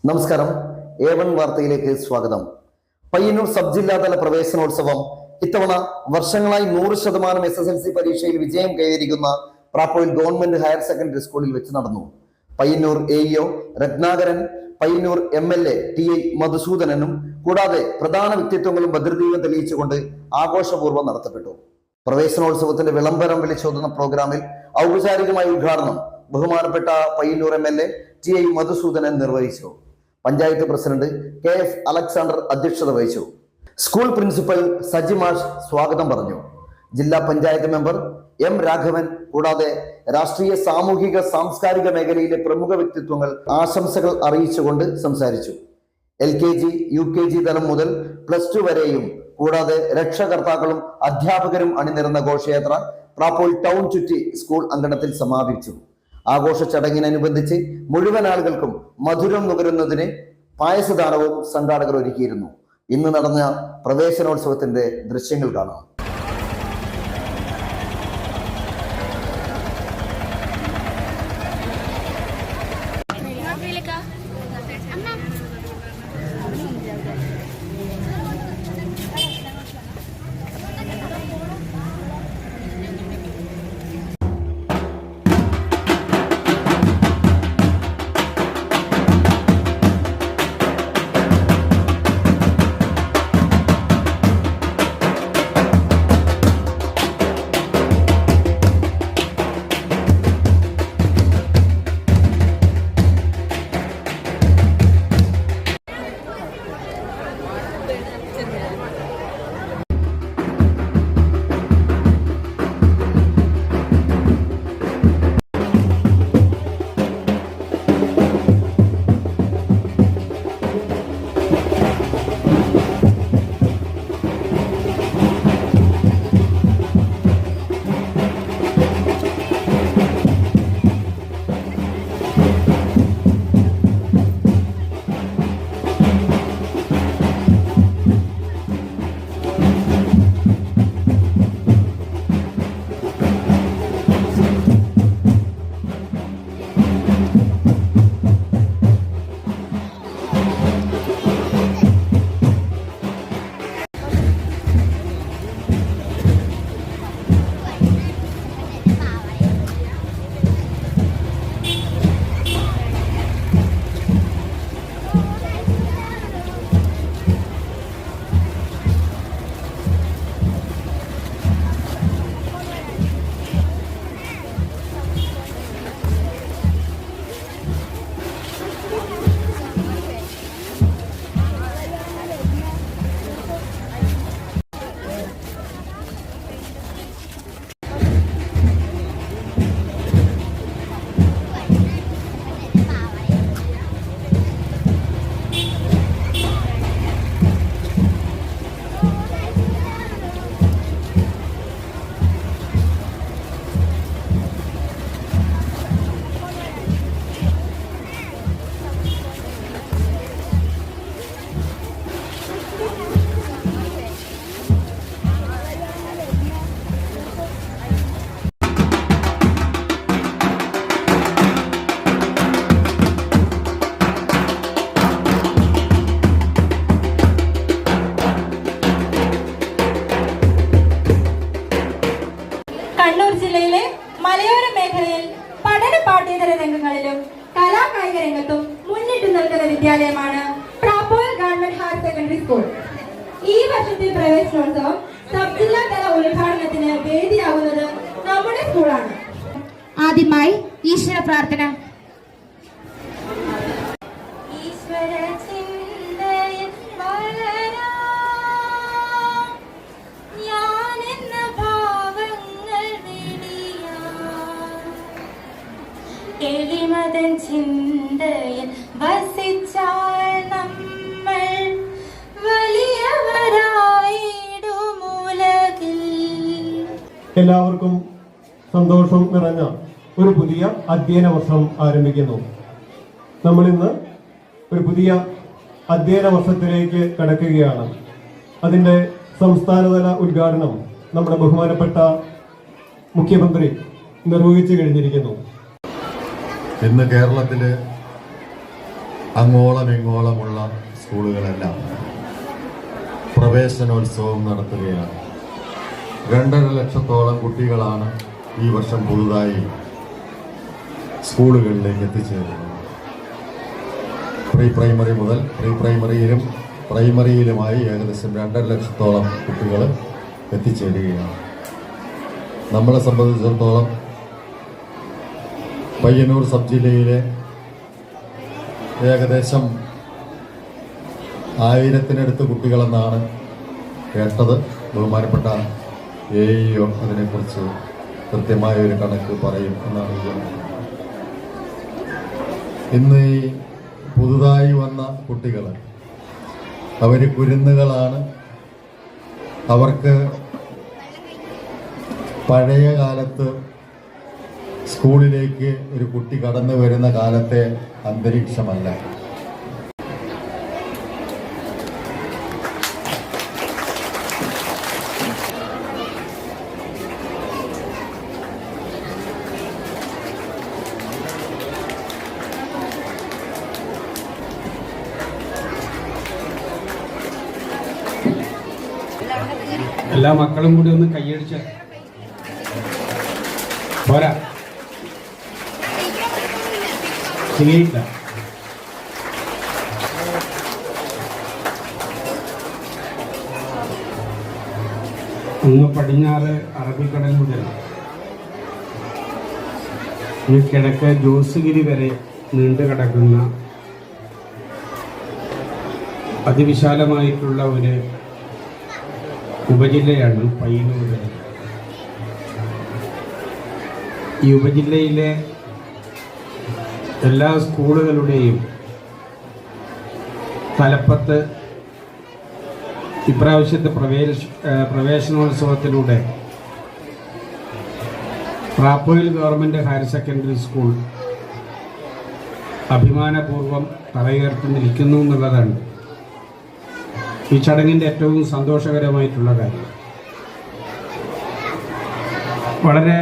നമസ്കാരം. A1 വാർത്തയിലേക്ക് സ്വാഗതം. പയ്യന്നൂർ സബ് ജില്ലാതല പ്രവേശനോത്സവം ഇത്തവണ വർഷങ്ങളായി 100% SSLC പരീക്ഷയിൽ വിജയം കൈവരിക്കുന്ന പ്രാപ്പോയിൽ ഗവൺമെന്റ് ഹയർ സെക്കൻഡറി സ്കൂളിൽ വെച്ച് നടന്നു. Payyanur AEO Ratnakaran, Payyanur MLA TI മധുസൂദനനും കൂടാതെ പ്രധാന വ്യക്തിത്വങ്ങളും ഭദ്രതയും തെളിയിച്ചുകൊണ്ട് ആഘോഷപൂർവ്വം നടത്തപ്പെട്ടു. പ്രവേശനോത്സവത്തിന്റെ വിളംബരം വിളിച്ചോതുന്ന പ്രോഗ്രാമിൽ ഔപചാരികമായ ഉദ്ഘാടനം ബഹുമാനപ്പെട്ട പയ്യന്നൂർ MLA TI മധുസൂദനൻ നിർവഹിച്ചു. പഞ്ചായത്ത് പ്രസിഡന്റ് KF അലക്സാണ്ടർ അധ്യക്ഷത വഹിച്ചു. സ്കൂൾ പ്രിൻസിപ്പൽ സജിമാഷ് സ്വാഗതം പറഞ്ഞു. ജില്ലാ പഞ്ചായത്ത് മെമ്പർ M രാഘവൻ കൂടാതെ രാഷ്ട്രീയ, സാമൂഹിക, സാംസ്കാരിക മേഖലയിലെ പ്രമുഖ വ്യക്തിത്വങ്ങൾ ആശംസകൾ അറിയിച്ചുകൊണ്ട് സംസാരിച്ചു. LKG UKG തലം മുതൽ +2 വരെയും കൂടാതെ രക്ഷകർത്താക്കളും അധ്യാപകരും അണിനിരന്ന ഘോഷയാത്ര പ്രാപ്പോൾ ടൗൺ ചുറ്റി സ്കൂൾ അങ്കണത്തിൽ സമാപിച്ചു. ആഘോഷ ചടങ്ങിനനുബന്ധിച്ച് മുഴുവൻ ആളുകൾക്കും മധുരം നുകരുന്നതിന് പായസദാനവും സംഘാടകർ ഒരുക്കിയിരുന്നു. ഇന്ന് നടന്ന പ്രവേശനോത്സവത്തിന്റെ ദൃശ്യങ്ങൾ കാണാം. കണ്ണൂർ ജില്ലയിലെ മലയോര മേഖലയിൽ പഠന പാഠ്യേതര രംഗങ്ങളിലും കലാകായിക രംഗത്തും മുന്നിട്ട് നിൽക്കുന്ന വിദ്യാലയമാണ് പ്രാപ്പോയിൽ ഗവൺമെന്റ് ഹയർ സെക്കൻഡറി സ്കൂൾ. ഈ വർഷത്തെ പ്രവേശനോത്സവം സബ് ജില്ലാ തല ഉദ്ഘാടനത്തിന് വേദിയാകുന്നത് നമ്മുടെ സ്കൂളാണ്. ആദ്യമായി ഈശ്വര പ്രാർത്ഥന. എളിമതൻ ചിന്തയിൽ വസിച്ചാൽ നമ്മൾ വലിയവരായിടുമുലകിൽ. എല്ലാവർക്കും സന്തോഷം നിറഞ്ഞ ഒരു പുതിയ അധ്യയന വർഷം ആരംഭിക്കുന്നു. നമ്മൾ ഇന്ന് ഒരു പുതിയ അധ്യയന വർഷത്തിലേക്ക് കടക്കുകയാണ്. അതിൻ്റെ സംസ്ഥാനതല ഉദ്ഘാടനം നമ്മുടെ ബഹുമാനപ്പെട്ട മുഖ്യമന്ത്രി നിർവഹിച്ചു കഴിഞ്ഞിരിക്കുന്നു. ഇന്ന് കേരളത്തിൽ അങ്ങോളം ഇങ്ങോളമുള്ള സ്കൂളുകളെല്ലാം പ്രവേശനോത്സവം നടത്തുകയാണ്. 2.5 ലക്ഷത്തോളം കുട്ടികളാണ് ഈ വർഷം പുതുതായി സ്കൂളുകളിലേക്ക് എത്തിച്ചേരുന്നത്. പ്രീ പ്രൈമറി മുതൽ പ്രൈമറിയിലുമായി ഏകദേശം 2.5 ലക്ഷത്തോളം കുട്ടികൾ എത്തിച്ചേരുകയാണ്. നമ്മളെ സംബന്ധിച്ചിടത്തോളം പയ്യന്നൂർ സബ് ജില്ലയിലെ ഏകദേശം 1000-നടുത്ത് കുട്ടികളെന്നാണ് കേട്ടത്. ബഹുമാനപ്പെട്ട AEO അതിനെക്കുറിച്ച് കൃത്യമായ ഒരു കണക്ക് പറയും എന്നാണ് വിചാരിക്കുന്നത്. ഇന്ന് ഈ പുതുതായി വന്ന കുട്ടികൾ അവർ കുരുന്നുകളാണ്. അവർക്ക് പഴയ കാലത്ത് സ്കൂളിലേക്ക് ഒരു കുട്ടി കടന്നു വരുന്ന കാലത്തെ അന്തരീക്ഷമല്ല. എല്ലാ മക്കളും കൂടി ഒന്ന് കൈയടിച്ച പോരാ, ശരിയില്ല. അങ്ങ് പടിഞ്ഞാറ് അറബിക്കടൽ മുതൽ ഈ കിഴക്ക് ജോസ്ഗിരി വരെ നീണ്ടു കിടക്കുന്ന അതിവിശാലമായിട്ടുള്ള ഒരു ഉപജില്ലയാണ് പയ്യന്നൂർ. ഈ ഉപജില്ലയിലെ എല്ലാ സ്കൂളുകളുടെയും തലപ്പത്ത് ഇപ്രാവശ്യത്തെ പ്രവേശനോത്സവത്തിലൂടെ പ്രാപ്പോയിൽ ഗവൺമെൻറ് ഹയർ സെക്കൻഡറി സ്കൂൾ അഭിമാനപൂർവ്വം തലയുയർത്തി നിൽക്കുന്നു എന്നുള്ളതാണ് ഈ ചടങ്ങിൻ്റെ ഏറ്റവും സന്തോഷകരമായിട്ടുള്ള കാര്യം. വളരെ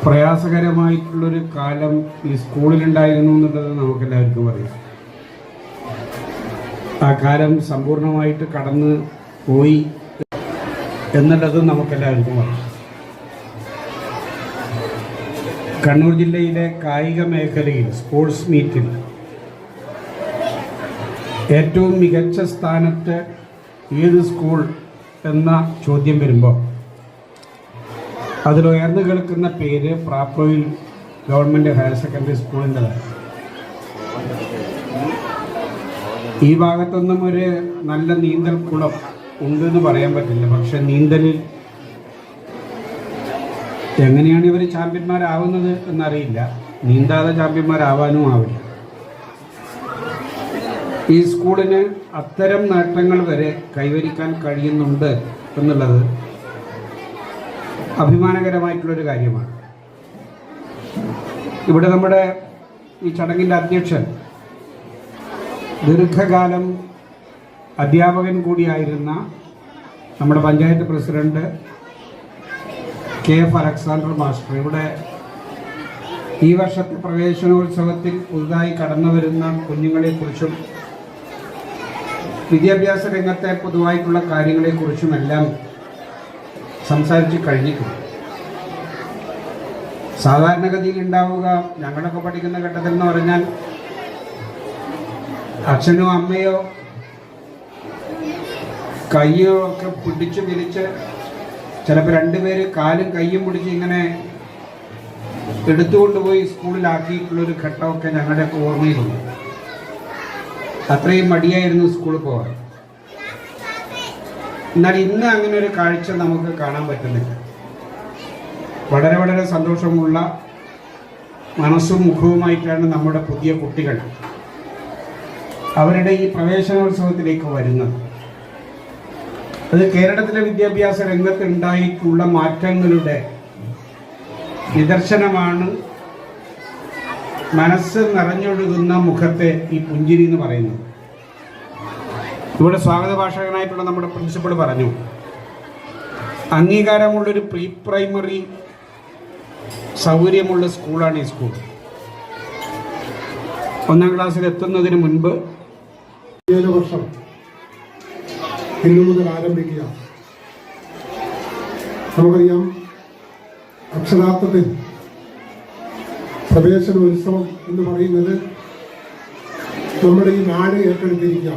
പ്രയാസകരമായിട്ടുള്ളൊരു കാലം ഈ സ്കൂളിലുണ്ടായിരുന്നു എന്നുള്ളത് നമുക്കെല്ലാവർക്കും അറിയാം. ആ കാലം സമ്പൂർണ്ണമായിട്ട് കടന്നു പോയി എന്നുള്ളതും നമുക്കെല്ലാവർക്കും അറിയാം. കണ്ണൂർ ജില്ലയിലെ കായിക മേഖലയിൽ സ്പോർട്സ് മീറ്റിൽ ഏറ്റവും മികച്ച സ്ഥാനത്ത് ഏത് സ്കൂൾ എന്ന ചോദ്യം വരുമ്പോൾ അതിലുയർന്നു കേൾക്കുന്ന പേര് പ്രാപ്പോയിൽ ഗവൺമെൻറ് ഹയർ സെക്കൻഡറി സ്കൂളിൻ്റെതാണ്. ഈ ഭാഗത്തൊന്നും ഒരു നല്ല നീന്തൽ കുളം ഉണ്ടെന്ന് പറയാൻ പറ്റില്ല. പക്ഷെ നീന്തലിൽ എങ്ങനെയാണ് ഇവർ ചാമ്പ്യന്മാരാവുന്നത് എന്നറിയില്ല. നീന്താതെ ചാമ്പ്യന്മാരാവാനും ആവില്ല. ഈ സ്കൂളിന് അത്തരം നേട്ടങ്ങൾ വരെ കൈവരിക്കാൻ കഴിയുന്നുണ്ട് എന്നുള്ളത് അഭിമാനകരമായിട്ടുള്ളൊരു കാര്യമാണ്. ഇവിടെ നമ്മുടെ ഈ ചടങ്ങിൻ്റെ അധ്യക്ഷൻ ദീർഘകാലം അധ്യാപകൻ കൂടിയായിരുന്ന നമ്മുടെ panchayat president KF Alexander master ഇവിടെ ഈ വർഷത്തെ പ്രവേശനോത്സവത്തിൽ പുതുതായി കടന്നു വരുന്ന കുഞ്ഞുങ്ങളെക്കുറിച്ചും വിദ്യാഭ്യാസ രംഗത്തെ പൊതുവായിട്ടുള്ള കാര്യങ്ങളെക്കുറിച്ചുമെല്ലാം സംസാരിച്ച് കഴിഞ്ഞിട്ടുണ്ട്. സാധാരണഗതിയിൽ ഉണ്ടാവുക ഞങ്ങളൊക്കെ പഠിക്കുന്ന ഘട്ടത്തിൽ എന്ന് പറഞ്ഞാൽ അച്ഛനോ അമ്മയോ കയ്യോ ഒക്കെ പിടിച്ച് വലിച്ച് ചിലപ്പോൾ 2 പേര് കാലും കയ്യും പിടിച്ച് ഇങ്ങനെ എടുത്തുകൊണ്ടുപോയി സ്കൂളിലാക്കിയിട്ടുള്ളൊരു ഘട്ടമൊക്കെ ഞങ്ങളുടെയൊക്കെ ഓർമ്മയിലുണ്ട്. അത്രയും മടിയായിരുന്നു സ്കൂളിൽ പോകാൻ. എന്നാൽ ഇന്ന് അങ്ങനെ ഒരു കാഴ്ച നമുക്ക് കാണാൻ പറ്റുന്നില്ല. വളരെ വളരെ സന്തോഷമുള്ള മനസ്സും മുഖവുമായിട്ടാണ് നമ്മുടെ പുതിയ കുട്ടികൾ അവരുടെ ഈ പ്രവേശനോത്സവത്തിലേക്ക് വരുന്നത്. അത് കേരളത്തിലെ വിദ്യാഭ്യാസ രംഗത്ത് ഉണ്ടായിട്ടുള്ള മാറ്റങ്ങളുടെ നിദർശനമാണ്. മനസ്സ് നിറഞ്ഞൊഴുകുന്ന മുഖത്തെ ഈ പുഞ്ചിരി എന്ന് പറയുന്നത്. ഇവിടെ സ്വാഗത ഭാഷകനായിട്ടുള്ള നമ്മുടെ പ്രിൻസിപ്പൾ പറഞ്ഞു, അംഗീകാരമുള്ളൊരു പ്രീ പ്രൈമറി സൗകര്യമുള്ള സ്കൂളാണ് ഈ സ്കൂൾ. ഒന്നാം ക്ലാസ്സിൽ എത്തുന്നതിന് മുൻപ് വർഷം ഇന്നു മുതൽ ആരംഭിക്കുക. നമുക്കറിയാം, അക്ഷരാർത്ഥത്തിൽ പ്രവേശന ഉത്സവം എന്ന് പറയുന്നത് നമ്മുടെ ഈ നാട് ഏറ്റെടുത്തിരിക്കുക.